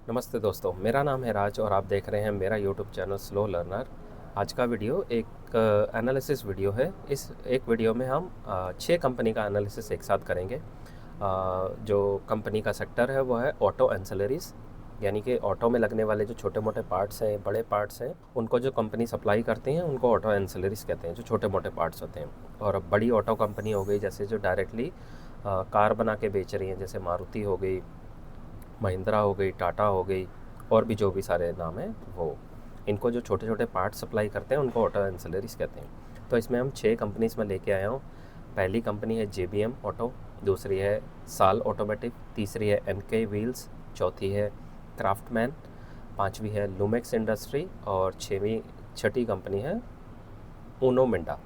नमस्ते दोस्तों, मेरा नाम है राज और आप देख रहे हैं मेरा यूट्यूब चैनल स्लो लर्नर। आज का वीडियो एक एनालिसिस वीडियो है। इस एक वीडियो में हम 6 कंपनी का एनालिसिस एक साथ करेंगे। जो कंपनी का सेक्टर है वो है ऑटो एंसिलरीज, यानी कि ऑटो में लगने वाले जो छोटे मोटे पार्ट्स हैं, बड़े पार्ट्स हैं, उनको जो कंपनी सप्लाई करती हैं उनको ऑटो एंसिलरीज कहते हैं, जो छोटे मोटे पार्ट्स होते हैं। और अब बड़ी ऑटो कंपनी हो गई, जैसे जो डायरेक्टली कार बना के बेच रही हैं, जैसे मारुति हो गई, महिंद्रा हो गई, टाटा हो गई, और भी जो भी सारे नाम हैं वो, इनको जो छोटे छोटे पार्ट सप्लाई करते हैं उनको ऑटो एंसिलरीज कहते हैं। तो इसमें हम 6 कंपनीज में लेके आया हूँ। पहली कंपनी है JBM ऑटो, दूसरी है साल ऑटोमेटिव, तीसरी है MK व्हील्स, चौथी है क्राफ्टमैन, पांचवी है लुमेक्स इंडस्ट्री और छठी कंपनी है ऊनो मिंडा।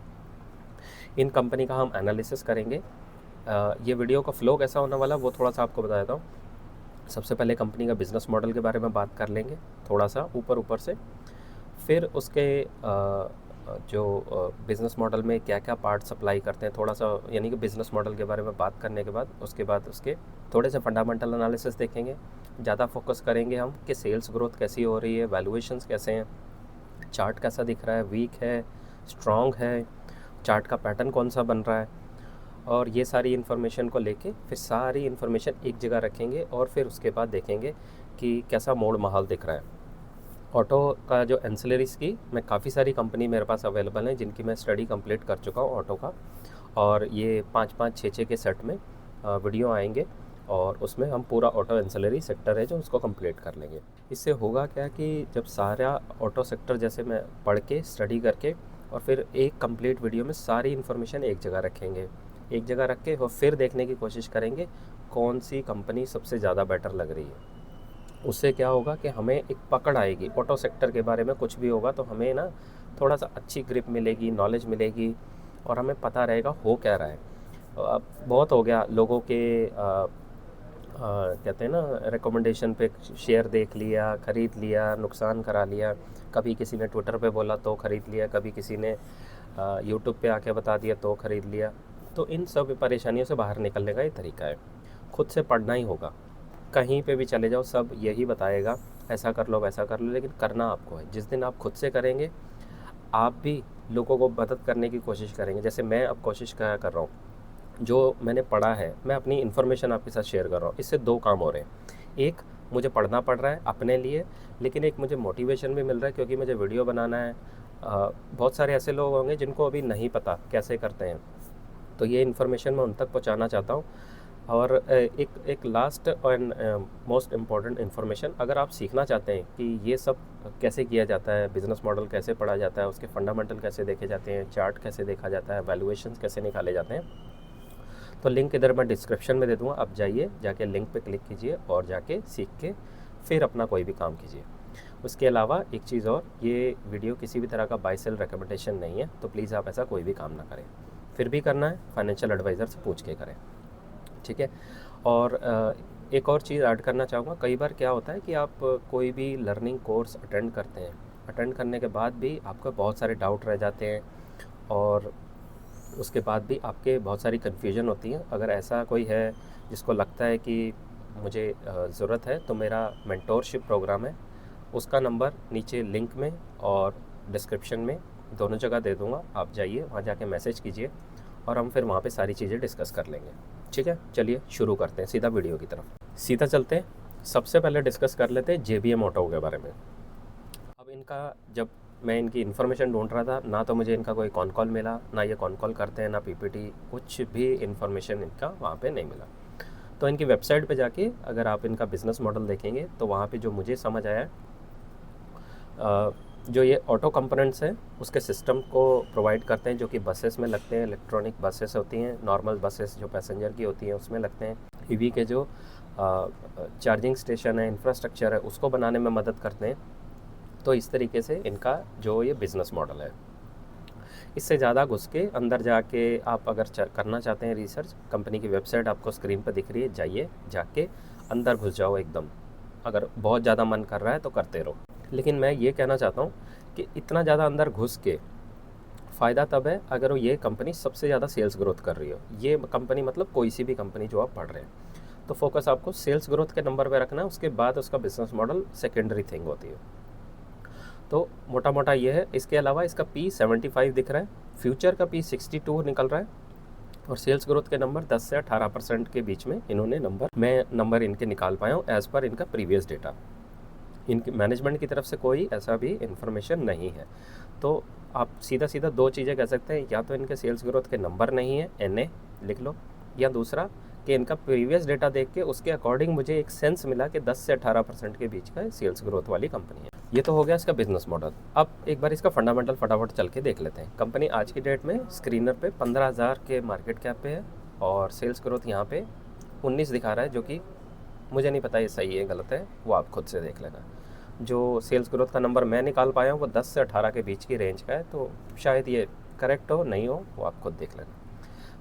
इन कंपनी का हम एनालिसिस करेंगे। ये वीडियो का फ्लो कैसा होने वाला वो थोड़ा सा आपको बता देता हूँ। सबसे पहले कंपनी का बिज़नेस मॉडल के बारे में बात कर लेंगे थोड़ा सा ऊपर ऊपर से। फिर उसके जो बिज़नेस मॉडल में क्या क्या पार्ट सप्लाई करते हैं थोड़ा सा, यानी कि बिज़नेस मॉडल के बारे में बात करने के बाद उसके बाद उसके थोड़े से फंडामेंटल एनालिसिस देखेंगे। ज़्यादा फोकस करेंगे हम कि सेल्स ग्रोथ कैसी हो रही है, वैल्यूएशंस कैसे हैं, चार्ट कैसा दिख रहा है, वीक है, स्ट्रॉन्ग है, चार्ट का पैटर्न कौन सा बन रहा है। और ये सारी इन्फॉर्मेशन को लेके फिर सारी इन्फॉर्मेशन एक जगह रखेंगे और फिर उसके बाद देखेंगे कि कैसा मोड़ माहौल दिख रहा है। ऑटो का जो एंसिलरीज़ की मैं काफ़ी सारी कंपनी मेरे पास अवेलेबल हैं जिनकी मैं स्टडी कंप्लीट कर चुका हूँ ऑटो का, और ये 5-5, 6-6 के सेट में वीडियो आएंगे और उसमें हम पूरा ऑटो एंसिलरी सेक्टर है जो उसको कंप्लीट कर लेंगे। इससे होगा क्या कि जब सारा ऑटो सेक्टर जैसे मैं पढ़ के स्टडी करके और फिर एक कंप्लीट वीडियो में सारी इन्फॉर्मेशन एक जगह रखेंगे, एक जगह रख के और फिर देखने की कोशिश करेंगे कौन सी कंपनी सबसे ज़्यादा बेटर लग रही है। उससे क्या होगा कि हमें एक पकड़ आएगी ऑटो सेक्टर के बारे में, कुछ भी होगा तो हमें ना थोड़ा सा अच्छी ग्रिप मिलेगी, नॉलेज मिलेगी और हमें पता रहेगा हो क्या रहा है। अब बहुत हो गया लोगों के कहते हैं ना रिकमेंडेशन पे शेयर देख लिया, ख़रीद लिया, नुकसान करा लिया। कभी किसी ने ट्विटर पे बोला तो ख़रीद लिया, कभी किसी ने यूट्यूब पे आके बता दिया तो ख़रीद लिया। तो इन सब परेशानियों से बाहर निकलने का ये तरीका है, खुद से पढ़ना ही होगा। कहीं पे भी चले जाओ सब यही बताएगा, ऐसा कर लो वैसा कर लो, लेकिन करना आपको है। जिस दिन आप खुद से करेंगे आप भी लोगों को मदद करने की कोशिश करेंगे। जैसे मैं अब कोशिश क्या कर रहा हूँ, जो मैंने पढ़ा है मैं अपनी इन्फॉर्मेशन आपके साथ शेयर कर रहा हूँ। इससे 2 काम हो रहे हैं। एक, मुझे पढ़ना पड़ रहा है अपने लिए, लेकिन एक मुझे मोटिवेशन भी मिल रहा है क्योंकि मुझे वीडियो बनाना है। बहुत सारे ऐसे लोग होंगे जिनको अभी नहीं पता कैसे करते हैं, तो ये इन्फॉर्मेशन मैं उन तक पहुँचाना चाहता हूँ। और एक last and most important information, अगर आप सीखना चाहते हैं कि ये सब कैसे किया जाता है, बिज़नेस मॉडल कैसे पढ़ा जाता है, उसके फंडामेंटल कैसे देखे जाते हैं, चार्ट कैसे देखा जाता है, वैल्यूएशंस कैसे निकाले जाते हैं, तो लिंक इधर मैं डिस्क्रिप्शन में दे दूँगा। आप जाइए, जाके लिंक पे क्लिक कीजिए और जाके सीख के फिर अपना कोई भी काम कीजिए। उसके अलावा एक चीज़ और, ये वीडियो किसी भी तरह का बाय सेल रिकमेंडेशन नहीं है, तो प्लीज़ आप ऐसा कोई भी काम ना करें। फिर भी करना है फाइनेंशियल एडवाइज़र से पूछ के करें, ठीक है। और एक और चीज़ ऐड करना चाहूँगा, कई बार क्या होता है कि आप कोई भी लर्निंग कोर्स अटेंड करते हैं, अटेंड करने के बाद भी आपका बहुत सारे डाउट रह जाते हैं और उसके बाद भी आपके बहुत सारी कन्फ्यूजन होती है। अगर ऐसा कोई है जिसको लगता है कि मुझे ज़रूरत है, तो मेरा मेंटोरशिप प्रोग्राम है, उसका नंबर नीचे लिंक में और डिस्क्रिप्शन में दोनों जगह दे दूँगा। आप जाइए वहाँ जाके मैसेज कीजिए और हम फिर वहाँ पे सारी चीज़ें डिस्कस कर लेंगे, ठीक है। चलिए शुरू करते हैं सीधा वीडियो की तरफ, सीधा चलते हैं। सबसे पहले डिस्कस कर लेते हैं JBM ऑटो के बारे में। अब इनका, जब मैं इनकी इन्फॉर्मेशन ढूंढ रहा था ना, तो मुझे इनका कोई कॉन कॉल मिला ना, ये कॉन कॉल करते हैं ना PPT, कुछ भी इन्फॉर्मेशन इनका वहाँ पे नहीं मिला। तो इनकी वेबसाइट पे जाके अगर आप इनका बिज़नेस मॉडल देखेंगे तो वहाँ पे जो मुझे समझ आया, जो ये ऑटो कंपोनेंट्स हैं उसके सिस्टम को प्रोवाइड करते हैं, जो कि बसेस में लगते हैं। इलेक्ट्रॉनिक बसेस होती हैं, नॉर्मल बसेस जो पैसेंजर की होती हैं उसमें लगते हैं। EV के जो चार्जिंग स्टेशन है, इंफ्रास्ट्रक्चर है, उसको बनाने में मदद करते हैं। तो इस तरीके से इनका जो ये बिज़नेस मॉडल है, इससे ज़्यादा घुस के अंदर जाके आप अगर करना चाहते हैं रिसर्च, कंपनी की वेबसाइट आपको स्क्रीन पर दिख रही है, जाइए, जाके अंदर घुस जाओ एकदम। अगर बहुत ज़्यादा मन कर रहा है तो करते रहो, लेकिन मैं ये कहना चाहता हूँ कि इतना ज़्यादा अंदर घुस के फ़ायदा तब है अगर वो ये कंपनी सबसे ज़्यादा सेल्स ग्रोथ कर रही हो। ये कंपनी मतलब कोई सी भी कंपनी जो आप पढ़ रहे हैं, तो फोकस आपको सेल्स ग्रोथ के नंबर पे रखना है, उसके बाद उसका बिजनेस मॉडल सेकेंडरी थिंग होती है। तो मोटा मोटा ये है। इसके अलावा इसका P75 दिख रहा है, फ्यूचर का P62 निकल रहा है, और सेल्स ग्रोथ के नंबर 10 से 18% के बीच में इन्होंने नंबर इनके निकाल पाया हूँ एज़ पर इनका प्रीवियस डेटा। इनकी मैनेजमेंट की तरफ से कोई ऐसा भी इंफॉर्मेशन नहीं है। तो आप सीधा सीधा दो चीज़ें कह सकते हैं, या तो इनके सेल्स ग्रोथ के नंबर नहीं है, NA लिख लो, या दूसरा कि इनका प्रीवियस डेटा देख के उसके अकॉर्डिंग मुझे एक सेंस मिला कि 10 से 18% के बीच का सेल्स ग्रोथ वाली कंपनी है। ये तो हो गया इसका बिजनेस मॉडल। अब एक बार इसका फंडामेंटल फटाफट चल के देख लेते हैं। कंपनी आज की डेट में स्क्रीनर पे 15,000 के मार्केट कैप पे है, और सेल्स ग्रोथ यहाँ पे 19 दिखा रहा है, जो कि मुझे नहीं पता ये सही है गलत है, वो आप खुद से देख लेना। जो सेल्स ग्रोथ का नंबर मैं निकाल पाया हूँ वो 10 से 18 के बीच की रेंज का है, तो शायद ये करेक्ट हो नहीं हो वो आप खुद देख लेना।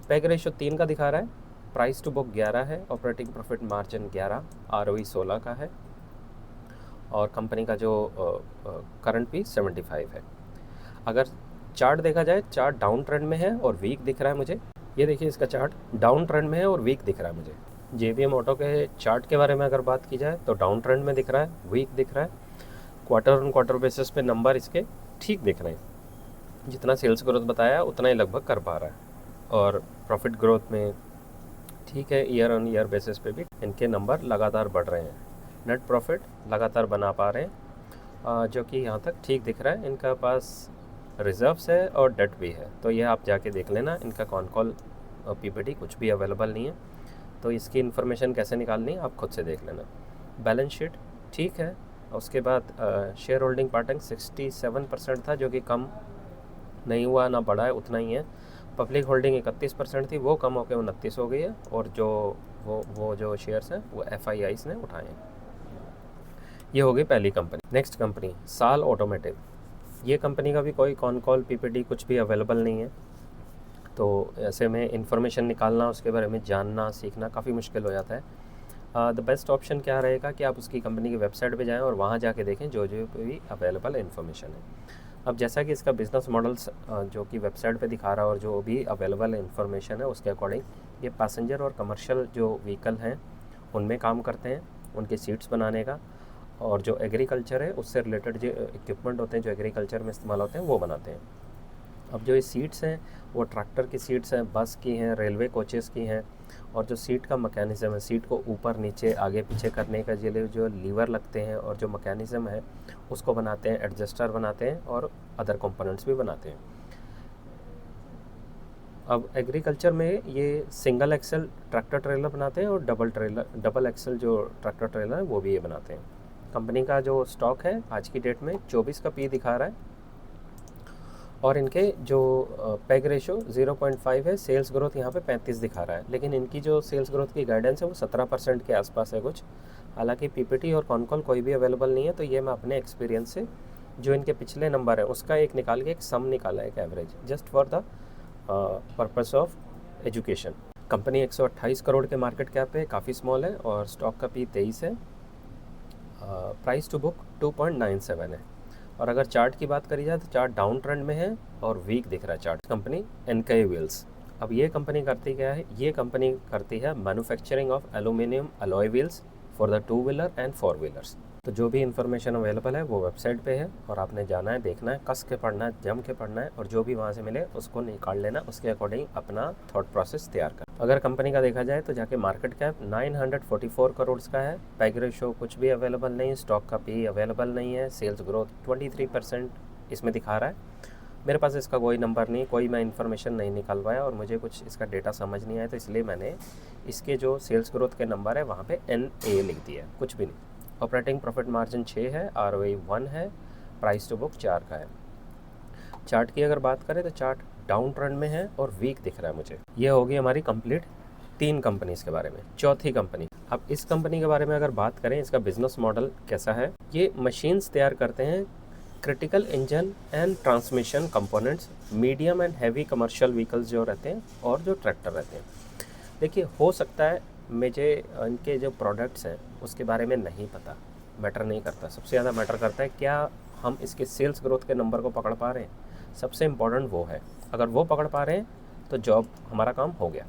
पैग रेशो 3 का दिखा रहा है, प्राइस टू बुक 11 है, ऑपरेटिंग प्रॉफिट मार्जिन 11, ROE 16 का है, और कंपनी का जो करंट P75 है। अगर चार्ट देखा जाए, चार्ट डाउन ट्रेंड में है और वीक दिख रहा है मुझे। ये देखिए इसका चार्ट डाउन ट्रेंड में है और वीक दिख रहा है मुझे। JBM ऑटो के चार्ट के बारे में अगर बात की जाए तो डाउन ट्रेंड में दिख रहा है, वीक दिख रहा है। क्वार्टर ऑन क्वार्टर बेसिस पे नंबर इसके ठीक दिख रहे हैं, जितना सेल्स ग्रोथ बताया उतना ही लगभग कर पा रहा है, और प्रॉफिट ग्रोथ में ठीक है, ईयर ऑन ईयर बेसिस पे भी इनके नंबर लगातार बढ़ रहे हैं। नेट प्रॉफिट लगातार बना पा रहे हैं, जो कि यहाँ तक ठीक दिख रहा है। इनका पास रिजर्व्स है और डेट भी है, तो ये आप जाके देख लेना। इनका कॉन कॉल PPT कुछ भी अवेलेबल नहीं है, तो इसकी इन्फॉर्मेशन कैसे निकालनी है आप खुद से देख लेना। बैलेंस शीट ठीक है। उसके बाद शेयर होल्डिंग पार्टनर 67% था, जो कि कम नहीं हुआ ना बढ़ा है, उतना ही है। पब्लिक होल्डिंग 31% थी, वो कम होकर 29 हो गई है, और जो वो जो शेयर्स हैं वो FIIs ने उठाए हैं। ये हो गई पहली कंपनी। नेक्स्ट कंपनी साल ऑटोमेटिव। ये कंपनी का भी कोई कॉन कॉल PPT कुछ भी अवेलेबल नहीं है, तो ऐसे में इंफॉर्मेशन निकालना, उसके बारे में जानना सीखना काफ़ी मुश्किल हो जाता है। द बेस्ट ऑप्शन क्या रहेगा कि आप उसकी कंपनी की वेबसाइट पे जाएं और वहाँ जाके देखें जो जो भी अवेलेबल इन्फॉर्मेशन है। अब जैसा कि इसका बिज़नेस मॉडल्स जो कि वेबसाइट पे दिखा रहा है और जो भी अवेलेबल इन्फॉर्मेशन है उसके अकॉर्डिंग ये पैसेंजर और कमर्शियल जो व्हीकल हैं उनमें काम करते हैं, उनके सीट्स बनाने का, और जो एग्रीकल्चर है उससे रिलेटेड जो इक्विपमेंट होते हैं जो एग्रीकल्चर में इस्तेमाल होते हैं वो बनाते हैं। अब जो ये सीट्स हैं वो ट्रैक्टर की सीट्स हैं, बस की हैं, रेलवे कोचेस की हैं, और जो सीट का मैकेनिज़्म है, सीट को ऊपर नीचे आगे पीछे करने का जो लीवर लगते हैं और जो मैकेनिज़्म है उसको बनाते हैं, एडजस्टर बनाते हैं और अदर कंपोनेंट्स भी बनाते हैं। अब एग्रीकल्चर में ये सिंगल एक्सल ट्रैक्टर ट्रेलर बनाते हैं और डबल एक्सल जो ट्रैक्टर ट्रेलर है वो भी ये बनाते हैं। कंपनी का जो स्टॉक है आज की डेट में 24 का P दिखा रहा है, और इनके जो पैग रेशो 0.5 है। सेल्स ग्रोथ यहाँ पे 35 दिखा रहा है, लेकिन इनकी जो सेल्स ग्रोथ की गाइडेंस है वो 17% के आसपास है कुछ। हालांकि PPT और कॉन कॉल कोई भी अवेलेबल नहीं है, तो ये मैं अपने एक्सपीरियंस से जो इनके पिछले नंबर है उसका एक निकाल के एक सम निकाला है, एक average, just for the purpose of education. Company 128 crore के मार्केट कैप है, काफ़ी स्मॉल है, और स्टॉक का P 23 है। प्राइस टू बुक 2.97 है। और अगर चार्ट की बात करी जाए तो चार्ट डाउन ट्रेंड में है और वीक दिख रहा है चार्ट। Company NK wheels. अब ये कंपनी करती क्या है? ये कंपनी करती है manufacturing of aluminium alloy wheels for the 2 wheeler and 4 wheelers. तो जो भी इन्फॉर्मेशन अवेलेबल है वो वेबसाइट पे है, और आपने जाना है, देखना है, कस के पढ़ना है, जम के पढ़ना है, और जो भी वहाँ से मिले उसको निकाल लेना, उसके अकॉर्डिंग अपना थॉट प्रोसेस तैयार कर। अगर कंपनी का देखा जाए तो जाके मार्केट कैप 944 करोड़ का है, पैग रेशो कुछ भी अवेलेबल नहीं, स्टॉक का P अवेलेबल नहीं है, सेल्स ग्रोथ 23% इसमें दिखा रहा है। मेरे पास इसका कोई नंबर नहीं, कोई मैं इन्फॉर्मेशन नहीं निकाल पाया, और मुझे कुछ इसका डेटा समझ नहीं आया, तो इसलिए मैंने इसके जो सेल्स ग्रोथ के नंबर है वहाँ पे NA लिख दिया, कुछ भी नहीं। ऑपरेटिंग प्रॉफिट मार्जिन 6 है, ROE 1 है, प्राइस टू बुक 4 का है। चार्ट की अगर बात करें तो चार्ट डाउन ट्रेंड में है और वीक दिख रहा है मुझे। ये होगी हमारी कंप्लीट 3 कंपनीज़ के बारे में। चौथी कंपनी, अब इस कंपनी के बारे में अगर बात करें, इसका बिजनेस मॉडल कैसा है? ये मशीन्स तैयार करते हैं, critical engine and transmission components, medium and heavy commercial vehicles जो रहते हैं और जो ट्रैक्टर रहते हैं। देखिए, हो सकता है मुझे इनके जो प्रोडक्ट्स हैं उसके बारे में नहीं पता, मैटर नहीं करता। सबसे ज़्यादा मैटर करता है क्या हम इसके सेल्स ग्रोथ के नंबर को पकड़ पा रहे हैं। सबसे इम्पॉर्टेंट वो है। अगर वो पकड़ पा रहे हैं तो जॉब, हमारा काम हो गया।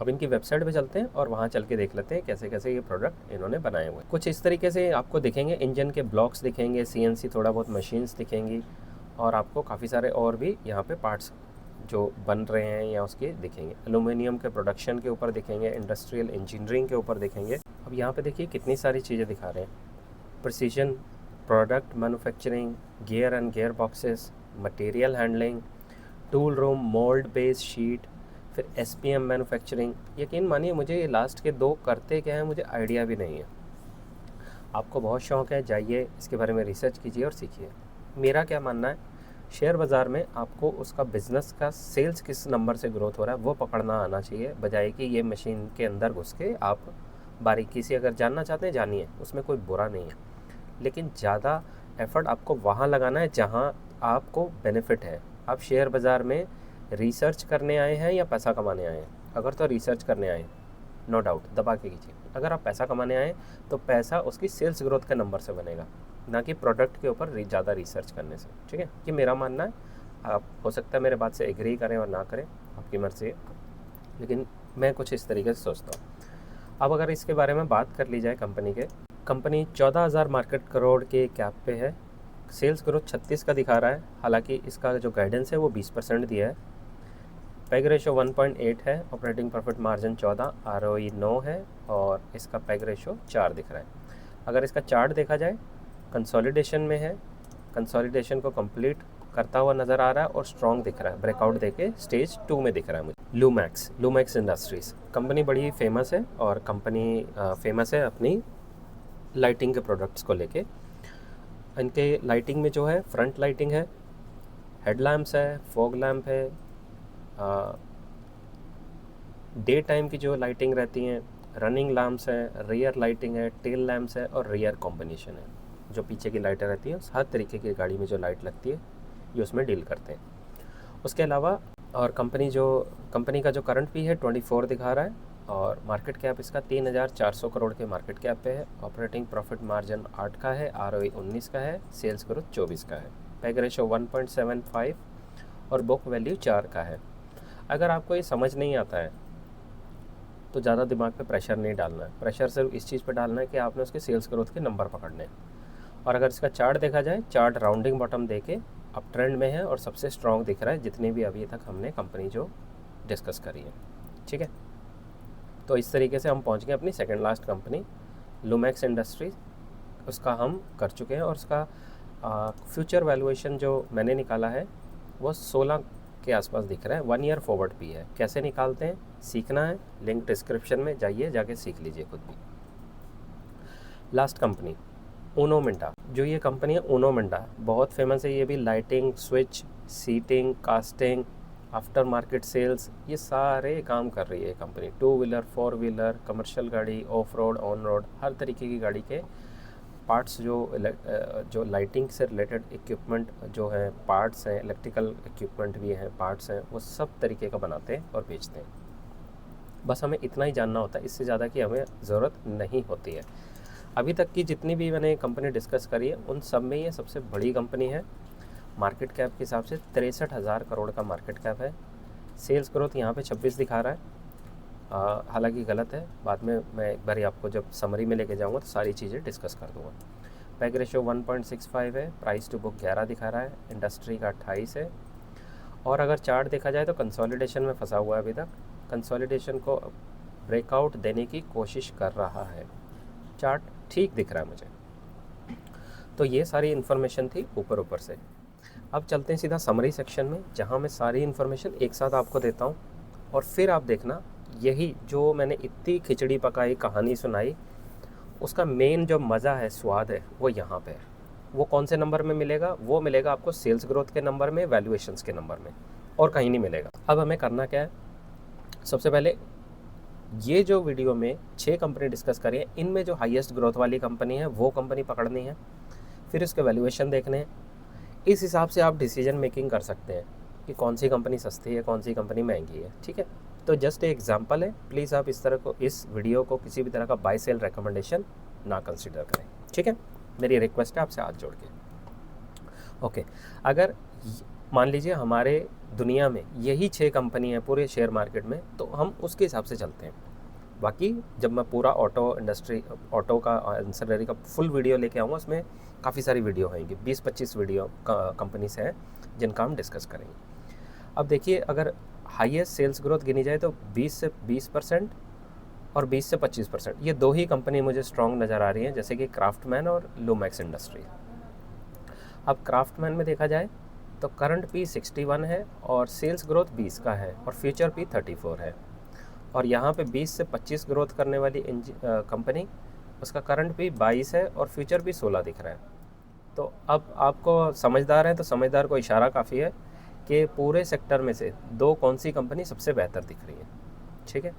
अब इनकी वेबसाइट पे चलते हैं और वहाँ चल के देख लेते हैं कैसे कैसे ये प्रोडक्ट इन्होंने बनाए हुए हैं। कुछ इस तरीके से आपको दिखेंगे, इंजन के ब्लॉक्स दिखेंगे, सीएनसी थोड़ा बहुत मशीन्स दिखेंगी और आपको काफ़ी सारे और भी यहाँ पे पार्ट्स जो बन रहे हैं या उसके दिखेंगे। एलुमिनियम के प्रोडक्शन के ऊपर दिखेंगे, इंडस्ट्रियल इंजीनियरिंग के ऊपर दिखेंगे। अब यहाँ पे देखिए कितनी सारी चीज़ें दिखा रहे हैं, precision product manufacturing, gear and gear boxes, material handling, tool room, mould base sheet, फिर एसपीएम मैन्युफैक्चरिंग। यकीन मानिए मुझे ये लास्ट के दो करते क्या हैं मुझे आइडिया भी नहीं है। आपको बहुत शौक़ है, जाइए इसके बारे में रिसर्च कीजिए और सीखिए। मेरा क्या मानना है, शेयर बाज़ार में आपको उसका बिज़नेस का सेल्स किस नंबर से ग्रोथ हो रहा है वो पकड़ना आना चाहिए, बजाय कि ये मशीन के अंदर घुस के आप बारीकी से अगर जानना चाहते हैं जानिए, उसमें कोई बुरा नहीं है। लेकिन ज़्यादा एफर्ट आपको वहाँ लगाना है जहाँ आपको बेनिफिट है। आप शेयर बाज़ार में रिसर्च करने आए हैं या पैसा कमाने आए हैं? अगर तो रिसर्च करने आए हैं, नो डाउट दबा के कीजिए। अगर आप पैसा कमाने आए तो पैसा उसकी सेल्स ग्रोथ के नंबर से बनेगा, ना कि प्रोडक्ट के ऊपर ज़्यादा रिसर्च करने से। ठीक है, ये मेरा मानना है। आप हो सकता है मेरे बात से एग्री करें और ना करें, आपकी मर्ज़ी है, लेकिन मैं कुछ इस तरीके से सोचता हूँ। अब अगर इसके बारे में बात कर ली जाए कंपनी 14,000 मार्केट करोड़ के कैप पे है, सेल्स ग्रोथ 36 का दिखा रहा है। हालांकि इसका जो गाइडेंस है वो 20% दिया है। पैग रेशो 1.8 है, ऑपरेटिंग प्रॉफिट मार्जिन 14, आरओई 9 है और इसका पैग रेशो 4 दिख रहा है। अगर इसका चार्ट देखा जाए, कंसोलिडेशन में है, कंसोलिडेशन को कंप्लीट करता हुआ नज़र आ रहा है और स्ट्रॉन्ग दिख रहा है, ब्रेकआउट देके स्टेज 2 में दिख रहा है मुझे। लूमैक्स इंडस्ट्रीज़ कंपनी बड़ी फेमस है और कंपनी फेमस है अपनी लाइटिंग के प्रोडक्ट्स को लेके। इनके लाइटिंग में जो है फ्रंट लाइटिंग है, हेडलैम्प्स है, फॉग लैम्प है, डे टाइम की जो लाइटिंग रहती हैं, रनिंग लैम्प्स है, रियर लाइटिंग है, टेल लैम्प्स है और रियर कॉम्बिनेशन है। जो पीछे की लाइटें रहती हैं, हर तरीके की गाड़ी में जो लाइट लगती है ये उसमें डील करते हैं। उसके अलावा और कंपनी का जो करंट भी है 24 दिखा रहा है और मार्केट कैप इसका 3,400 करोड़ के मार्केट कैप पे है। ऑपरेटिंग प्रॉफिट मार्जिन 8 का है, आरओई 19 का है, सेल्स ग्रोथ 24 का है, पैग रेशो 1.75 और बुक वैल्यू 4 का है। अगर आपको ये समझ नहीं आता है तो ज़्यादा दिमाग पे प्रेशर नहीं डालना है। प्रेशर सिर्फ इस चीज़ पे डालना है कि आपने उसके सेल्स ग्रोथ के नंबर पकड़ने हैं। और अगर इसका चार्ट देखा जाए, चार्ट राउंडिंग बॉटम देके अप ट्रेंड में है और सबसे स्ट्रॉन्ग दिख रहा है जितनी भी अभी तक हमने कंपनी जो डिस्कस करी है। ठीक है, तो इस तरीके से हम पहुंच गए अपनी सेकंड लास्ट कंपनी लूमैक्स इंडस्ट्रीज। उसका हम कर चुके हैं और उसका फ्यूचर वैल्यूएशन जो मैंने निकाला है वो 16 के आसपास दिख रहा है। 1 ईयर फॉरवर्ड भी है। कैसे निकालते हैं सीखना है, लिंक डिस्क्रिप्शन में जाइए, जाके सीख लीजिए खुद भी। लास्ट कंपनी ऊनो मिंडा, जो ये कंपनी है ऊनो मिंडा बहुत फेमस है। ये भी lighting, switch, seating, casting, after market sales, ये सारे काम कर रही है कंपनी। 2 व्हीलर, 4 व्हीलर, कमर्शियल गाड़ी, ऑफ रोड, ऑन रोड, हर तरीके की गाड़ी के पार्ट्स जो लाइटिंग से रिलेटेड इक्विपमेंट जो है, पार्ट्स हैं, इलेक्ट्रिकल इक्विपमेंट भी हैं, पार्ट्स हैं, वो सब तरीके का बनाते हैं और बेचते हैं। बस हमें इतना ही जानना होता है, इससे ज़्यादा की हमें ज़रूरत नहीं होती है। अभी तक की जितनी भी मैंने कंपनी डिस्कस करी है उन सब में ये सबसे बड़ी कंपनी है। मार्केट कैप के हिसाब से 63,000 करोड़ का मार्केट कैप है। सेल्स ग्रोथ यहाँ पे 26 दिखा रहा है, हालांकि गलत है। बाद में मैं एक बार आपको जब समरी में लेके जाऊँगा तो सारी चीज़ें डिस्कस कर दूँगा। पैग रेशो 1.65 है, प्राइस टू बुक 11 दिखा रहा है, इंडस्ट्री का 28 है। और अगर चार्ट देखा जाए तो कंसोलिडेशन में फंसा हुआ है अभी तक, कंसोलिडेशन को ब्रेकआउट देने की कोशिश कर रहा है। चार्ट ठीक दिख रहा है मुझे। तो ये सारी इन्फॉर्मेशन थी ऊपर से। अब चलते हैं सीधा समरी सेक्शन में, जहाँ मैं सारी इन्फॉर्मेशन एक साथ आपको देता हूँ और फिर आप देखना यही जो मैंने इतनी खिचड़ी पकाई, कहानी सुनाई, उसका मेन जो मज़ा है, स्वाद है, वो यहाँ पे है। वो कौन से नंबर में मिलेगा? वो मिलेगा आपको सेल्स ग्रोथ के नंबर में, वैल्यूएशंस के नंबर में, और कहीं नहीं मिलेगा। अब हमें करना क्या है, सबसे पहले ये जो वीडियो में 6 कंपनी डिस्कस करी है, इनमें जो हाईएस्ट ग्रोथ वाली कंपनी है वो कंपनी पकड़नी है, फिर उसके वैल्यूएशन देखने हैं। इस हिसाब से आप डिसीजन मेकिंग कर सकते हैं कि कौन सी कंपनी सस्ती है, कौन सी कंपनी महंगी है। ठीक है, तो जस्ट एक एग्जांपल है, प्लीज़ आप इस वीडियो को किसी भी तरह का बाय सेल रिकमेंडेशन ना कंसीडर करें। ठीक है, मेरी रिक्वेस्ट है आपसे हाथ जोड़ के। ओके, अगर मान लीजिए हमारे दुनिया में यही 6 कंपनी हैं पूरे शेयर मार्केट में, तो हम उसके हिसाब से चलते हैं। बाकी जब मैं पूरा ऑटो इंडस्ट्री, ऑटो का एंसिलरी का फुल वीडियो लेके आऊँगा, उसमें काफ़ी सारी वीडियो होंगी, 20-25 वीडियो कंपनीज हैं जिनका हम डिस्कस करेंगे। अब देखिए, अगर हाईएस्ट सेल्स ग्रोथ गिनी जाए तो 20 से 20% और 20 से 25%, ये 2 ही कंपनी मुझे स्ट्रॉन्ग नज़र आ रही हैं, जैसे कि क्राफ्टमैन और लूमैक्स इंडस्ट्री। अब क्राफ्टमैन में देखा जाए तो करंट पी 61 है और सेल्स ग्रोथ 20 का है और फ्यूचर पी 34 है। और यहाँ पे 20 से 25 ग्रोथ करने वाली कंपनी, उसका करंट पी 22 है और फ्यूचर पी 16 दिख रहा है। तो अब आपको समझदार हैं तो समझदार को इशारा काफ़ी है कि पूरे सेक्टर में से 2 कौन सी कंपनी सबसे बेहतर दिख रही है। ठीक है,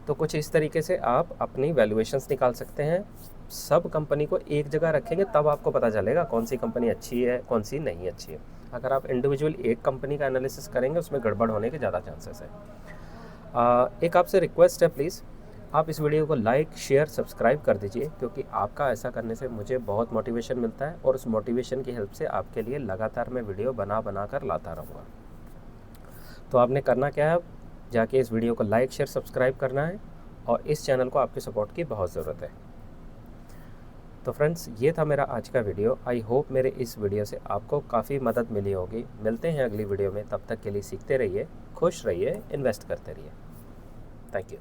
तो कुछ इस तरीके से आप अपनी वैल्यूएशंस निकाल सकते हैं। सब कंपनी को एक जगह रखेंगे तब आपको पता चलेगा कौन सी कंपनी अच्छी है, कौन सी नहीं अच्छी है। अगर आप इंडिविजुअल एक कंपनी का एनालिसिस करेंगे, उसमें गड़बड़ होने के ज़्यादा चांसेस है। एक आपसे रिक्वेस्ट है, प्लीज़ आप इस वीडियो को लाइक, शेयर, सब्सक्राइब कर दीजिए, क्योंकि आपका ऐसा करने से मुझे बहुत मोटिवेशन मिलता है और उस मोटिवेशन की हेल्प से आपके लिए लगातार मैं वीडियो बना कर लाता रहूँगा। तो आपने करना क्या है, जाके इस वीडियो को लाइक, शेयर, सब्सक्राइब करना है और इस चैनल को आपकी सपोर्ट की बहुत ज़रूरत है। तो फ्रेंड्स, ये था मेरा आज का वीडियो। आई होप मेरे इस वीडियो से आपको काफ़ी मदद मिली होगी। मिलते हैं अगली वीडियो में, तब तक के लिए सीखते रहिए, खुश रहिए, इन्वेस्ट करते रहिए। Thank you.